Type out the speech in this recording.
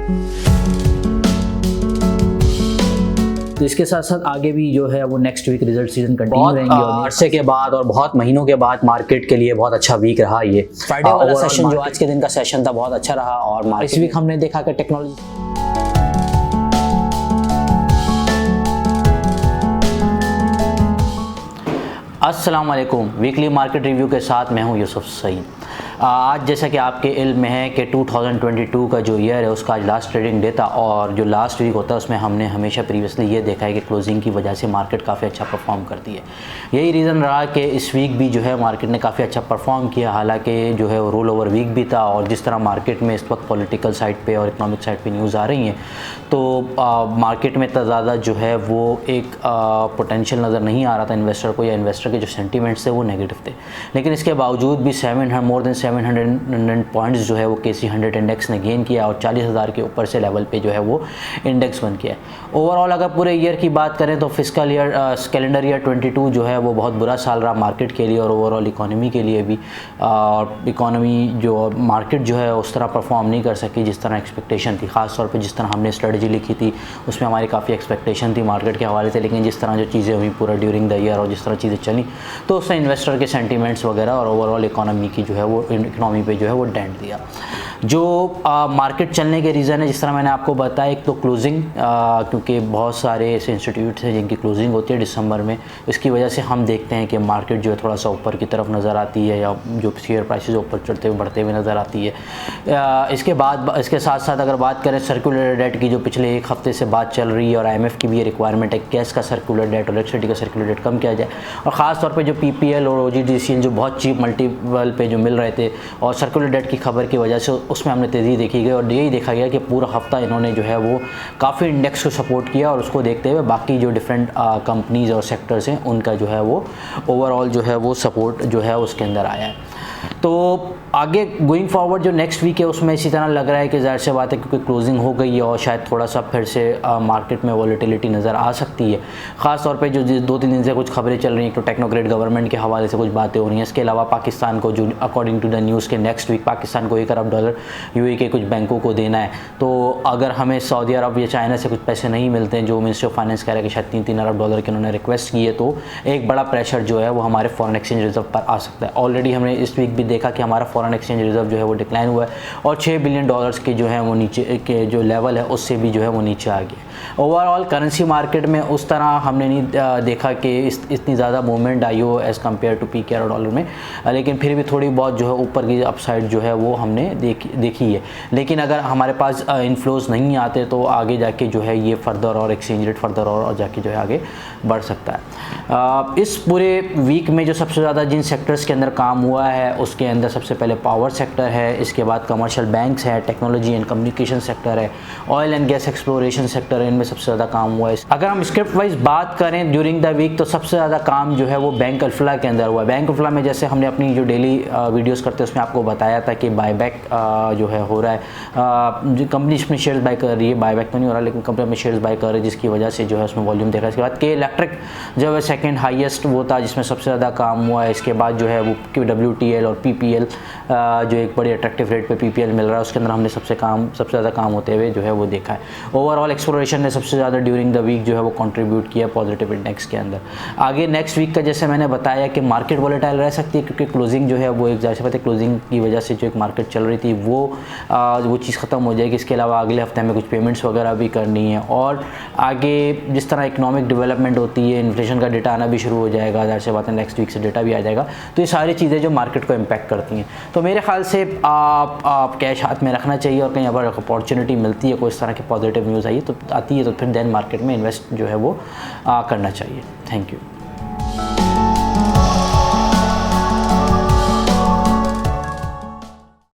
तो इसके साथ साथ आगे भी जो है वो next week result season continue रहेंगे बहुत अरसे के बाद और बहुत महीनों के बाद मार्केट के लिए बहुत अच्छा वीक रहा ये फ्राइडे वाला सेशन जो आज के दिन का सेशन था बहुत अच्छा रहा। और इस वीक हमने देखा कि टेक्नोलॉजी अस्सलाम वालेकुम, वीकली मार्केट रिव्यू के साथ मैं हूं यूसुफ सईद। आज जैसा कि आपके इल्म में है कि 2022 का जो ईयर है उसका आज लास्ट ट्रेडिंग डे था और जो लास्ट वीक होता है उसमें हमने हमेशा प्रीवियसली ये देखा है कि क्लोजिंग की वजह से मार्केट काफ़ी अच्छा परफॉर्म करती है। यही रीज़न रहा कि इस वीक भी जो है मार्केट ने काफ़ी अच्छा परफॉर्म किया, हालांकि जो है वो रोल ओवर वीक भी था। और जिस तरह मार्केट में इस वक्त पॉलिटिकल साइड पे और इकनॉमिक साइड पे न्यूज़ आ रही हैं तो मार्केट में इतना ज़्यादा जो है वो एक पोटेंशियल नज़र नहीं आ रहा था इन्वेस्टर को, या इन्वेस्टर के जो सेंटीमेंट्स थे वो नेगेटिव थे। लेकिन इसके बावजूद भी मोर देन 700 पॉइंट्स जो है वो KC 100 इंडेक्स ने गेन किया और 40,000 के ऊपर से लेवल पे जो है वो इंडेक्स बन किया है। ओवरऑल अगर पूरे ईयर की बात करें तो फिस्कल ईयर कैलेंडर ईयर 22 जो है वो बहुत बुरा साल रहा मार्केट के लिए और ओवरऑल इकोनॉमी के लिए भी। इकोनॉमी जो मार्केट जो है उस तरह परफॉर्म नहीं कर सकी जिस तरह एक्सपेक्टेशन थी, ख़ास तौर पे जिस तरह हमने स्ट्रेटजी लिखी थी उसमें हमारी काफ़ी एक्सपेक्टेशन थी मार्केट के हवाले से। लेकिन जिस तरह जो चीज़ें हुई पूरा ड्यूरिंग द ईयर और जिस तरह चीज़ें चली तो उससे इन्वेस्टर के सेंटीमेंट्स वगैरह और ओवरऑल इकोनॉमी की जो है वो इकोनॉमी पे जो है वो डेंट दिया। जो मार्केट चलने के रीज़न है जिस तरह मैंने आपको बताया, एक तो क्लोजिंग, क्योंकि बहुत सारे ऐसे इंस्टीट्यूट्स हैं जिनकी क्लोजिंग होती है दिसंबर में, इसकी वजह से हम देखते हैं कि मार्केट जो है थोड़ा सा ऊपर की तरफ नज़र आती है या जो शेयर प्राइसेस ऊपर चढ़ते हुए बढ़ते हुए नज़र आती है। इसके बाद इसके साथ साथ अगर बात करें सर्कुलर डेट की, जो पिछले एक हफ्ते से बात चल रही है और IMF की भी ये रिक्वायरमेंट है गैस का सर्कुलर डेट और इलेक्ट्रिसिटी का सर्कुलर डेट कम किया जाए, और ख़ास तौर पे जो PPL और OGDCL जो बहुत चीप मल्टीपल पे जो मिल रहे थे और सर्कुलर डेट की खबर की वजह से उसमें हमने तेज़ी देखी गई। और यही देखा गया कि पूरा हफ्ता इन्होंने जो है वो काफ़ी इंडेक्स को सपोर्ट किया और उसको देखते हुए बाकी जो डिफरेंट कंपनीज़ और सेक्टर्स हैं उनका जो है वो ओवरऑल जो है वो सपोर्ट जो है उसके अंदर आया है। तो आगे गोइंग फॉरवर्ड जो नेक्स्ट वीक है उसमें इसी तरह लग रहा है कि ज़ाहिर सी बात है क्योंकि क्लोजिंग हो गई है और शायद थोड़ा सा फिर से मार्केट में वॉलेटिलिटी नज़र आ सकती है। ख़ास तौर पे जो 2-3 दिन से कुछ खबरें चल रही हैं, तो टेक्नोक्रेट गवर्नमेंट के हवाले से कुछ बातें हो रही हैं। इसके अलावा पाकिस्तान को जो अकॉर्डिंग टू द न्यूज़ के नेक्स्ट वीक पाकिस्तान को $1 अरब UAE के कुछ बैंकों को देना है। तो अगर हमें सऊदी अरब या चाइना से कुछ पैसे नहीं मिलते हैं, जो मिनिस्ट्री ऑफ फाइनेंस कह रहा है कि शायद $3 अरब के उन्होंने रिक्वेस्ट की है, तो एक बड़ा प्रेशर जो है वो हमारे फॉरेन एक्सचेंज रिजर्व पर आ सकता है। ऑलरेडी हमने इस वीक भी देखा कि हमारा फॉरेन एक्सचेंज रिजर्व जो है वो डिक्लाइन हुआ है और $6 बिलियन के जो है वो नीचे के जो लेवल है उससे भी जो है वो नीचे आ गया। ओवरऑल करेंसी मार्केट में उस तरह हमने नहीं देखा कि इतनी ज़्यादा मूवमेंट आई हो एज़ कम्पेयर टू PKR और डॉलर में, लेकिन फिर भी थोड़ी बहुत जो है ऊपर की अपसाइड जो है वो हमने देखी है। लेकिन अगर हमारे पास इनफ्लोज नहीं आते तो आगे जाके जो है ये फर्दर और एक्सचेंज रेट फर्दर और जाके जो है आगे बढ़ सकता है। इस पूरे वीक में जो सबसे ज़्यादा जिन सेक्टर्स के अंदर काम हुआ है उसके अंदर सबसे पहले पावर सेक्टर है, इसके बाद कमर्शियल बैंक्स है, टेक्नोलॉजी एंड कम्युनिकेशन सेक्टर है, oil and gas exploration sector है, इनमें सबसे ज़्यादा काम हुआ है। अगर हम स्क्रिप्ट वाइज बात करें ड्यूरिंग द वीक तो सबसे ज़्यादा काम जो है वो बैंक अल्फला के अंदर हुआ है। बैंक अल्फला में जैसे हमने अपनी जो डेली वीडियोज़ करते हैं उसमें आपको बताया था कि बायबैक जो है हो रहा है, जो कंपनी इसमें शेयर्स बाय कर रही है, बायबैक तो नहीं हो रहा लेकिन कंपनी में शेयर्स बाय कर रही है जिसकी वजह से जो है उसमें वॉल्यूम देखा। इसके बाद के इलेक्ट्रिक जो है सेकंड हाईएस्ट वो था जिसमें सबसे ज़्यादा काम हुआ है। इसके बाद जो है वो WTL और PPL जो एक बड़ी अट्रैक्टिव रेट पे PPL मिल रहा है उसके अंदर हमने सबसे ज़्यादा काम होते हुए जो है वो देखा है। ओवरऑल एक्सप्लोरेशन ने सबसे ज़्यादा ड्यूरिंग द वीक जो है वो कंट्रीब्यूट किया पॉजिटिव इंडेक्स के अंदर। आगे नेक्स्ट वीक का जैसे मैंने बताया कि मार्केट वॉलेटाइल रह सकती है क्योंकि क्लोजिंग जो है वो एक ज़ाहिर सी बात है क्लोजिंग की वजह से जो एक मार्केट चल रही थी वो चीज़ ख़त्म हो जाएगी। इसके अलावा अगले हफ्ते में कुछ पेमेंट्स वगैरह भी करनी है और आगे जिस तरह इकोनॉमिक डेवलपमेंट होती है, इन्फ्लेशन का डेटा आना भी शुरू हो जाएगा, ज़ाहिर सी बात है नेक्स्ट वीक से डेटा भी आ जाएगा। तो ये सारी चीज़ें जो मार्केट को इम्पैक्ट करती हैं। तो मेरे ख्याल से आप कैश हाथ में रखना चाहिए और कहीं अगर अपॉर्चुनिटी मिलती है कोई इस तरह की पॉजिटिव न्यूज़ आती है तो फिर देन मार्केट में इन्वेस्ट जो है वो करना चाहिए। Thank you.